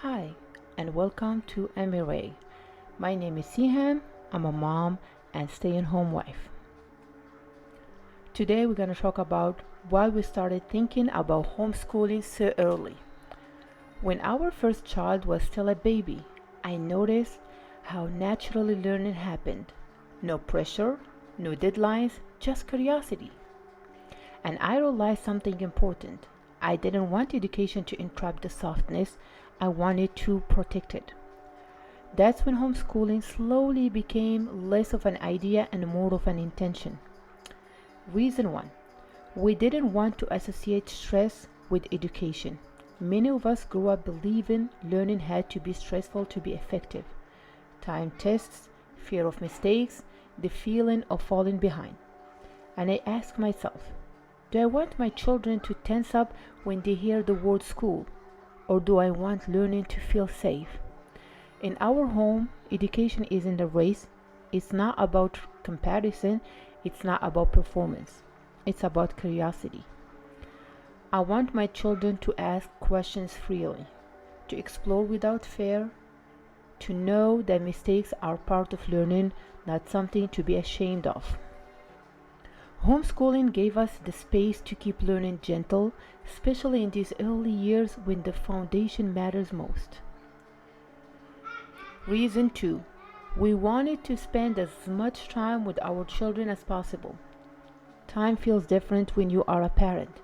Hi, and welcome to Ameeray. My name is Siham. I'm a mom and stay-at-home wife. Today we're going to talk about why we started thinking about homeschooling so early. When our first child was still a baby, I noticed how naturally learning happened. No pressure, no deadlines, just curiosity. And I realized something important. I didn't want education to interrupt the softness, I wanted to protect it. That's when homeschooling slowly became less of an idea and more of an intention. Reason 1: we didn't want to associate stress with education. Many of us grew up believing learning had to be stressful to be effective. Time tests, fear of mistakes, the feeling of falling behind. And I asked myself, do I want my children to tense up when they hear the word school? Or do I want learning to feel safe? In our home, education isn't a race. It's not about comparison. It's not about performance. It's about curiosity. I want my children to ask questions freely, to explore without fear, to know that mistakes are part of learning, not something to be ashamed of. Homeschooling gave us the space to keep learning gentle, especially in these early years when the foundation matters most. Reason 2: we wanted to spend as much time with our children as possible. Time feels different when you are a parent.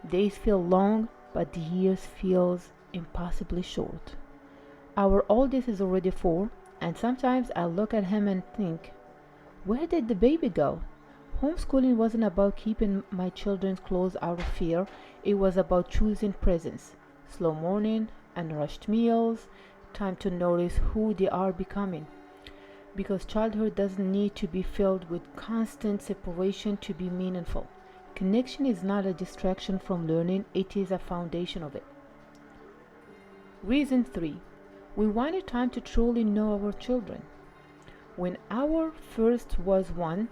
Days feel long, but the years feels impossibly short. Our oldest is already 4, and sometimes I look at him and think, where did the baby go? Homeschooling wasn't about keeping my children close out of fear. It was about choosing presence, slow morning, unrushed meals, time to notice who they are becoming. Because childhood doesn't need to be filled with constant separation to be meaningful. Connection is not a distraction from learning, it is a foundation of it. Reason 3: we wanted time to truly know our children. When our first was 1,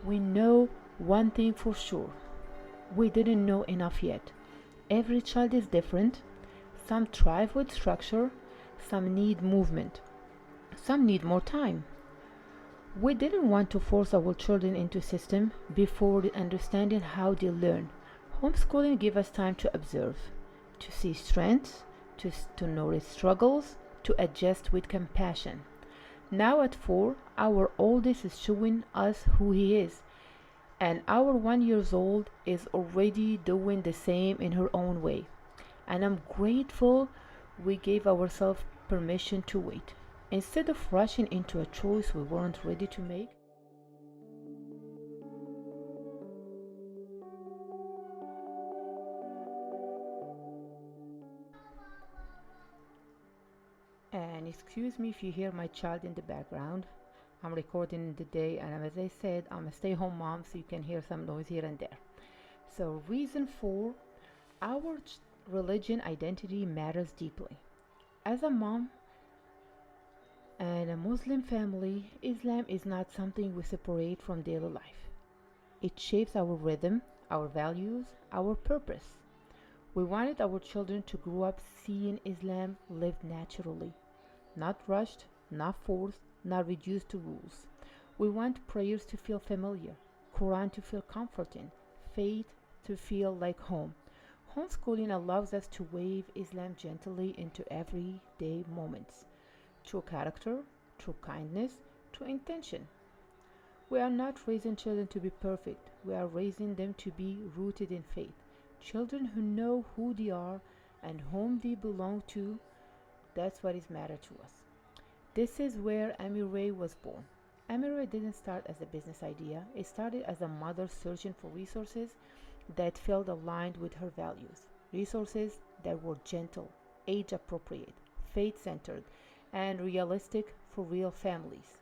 we know one thing for sure. We didn't know enough yet. Every child is different. Some thrive with structure, some need movement, some need more time. We didn't want to force our children into a system before understanding how they learn. Homeschooling gave us time to observe, to see strengths, to notice struggles, to adjust with compassion. Now at 4, our oldest is showing us who he is, and our 1 years old is already doing the same in her own way. And I'm grateful we gave ourselves permission to wait. Instead of rushing into a choice we weren't ready to make. And excuse me if you hear my child in the background. I'm recording in the day, and as I said, I'm a stay-home mom, so you can hear some noise here and there. So, reason 4: our religion identity matters deeply. As a mom and a Muslim family, Islam is not something we separate from daily life. It shapes our rhythm, our values, our purpose. We wanted our children to grow up seeing Islam lived naturally, not rushed, not forced, not reduced to rules. We want prayers to feel familiar, Quran to feel comforting, faith to feel like home. Homeschooling allows us to weave Islam gently into everyday moments, through character, through kindness, through intention. We are not raising children to be perfect, we are raising them to be rooted in faith. Children who know who they are and whom they belong to, that's what is matter to us. This is where Ameeray was born. Ameeray didn't start as a business idea, it started as a mother searching for resources that felt aligned with her values. Resources that were gentle, age appropriate, faith centered, and realistic for real families.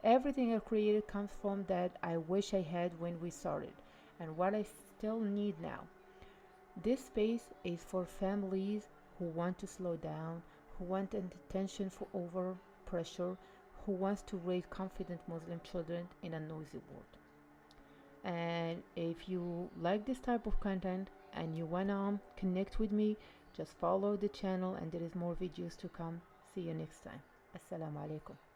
Everything I created comes from that I wish I had when we started, and what I still need now. This space is for families who want to slow down, who want attention for over pressure, who wants to raise confident Muslim children in a noisy world. And if you like this type of content and you wanna connect with me, Just follow the channel and there is more videos to come. See you next time. Assalamu alaikum.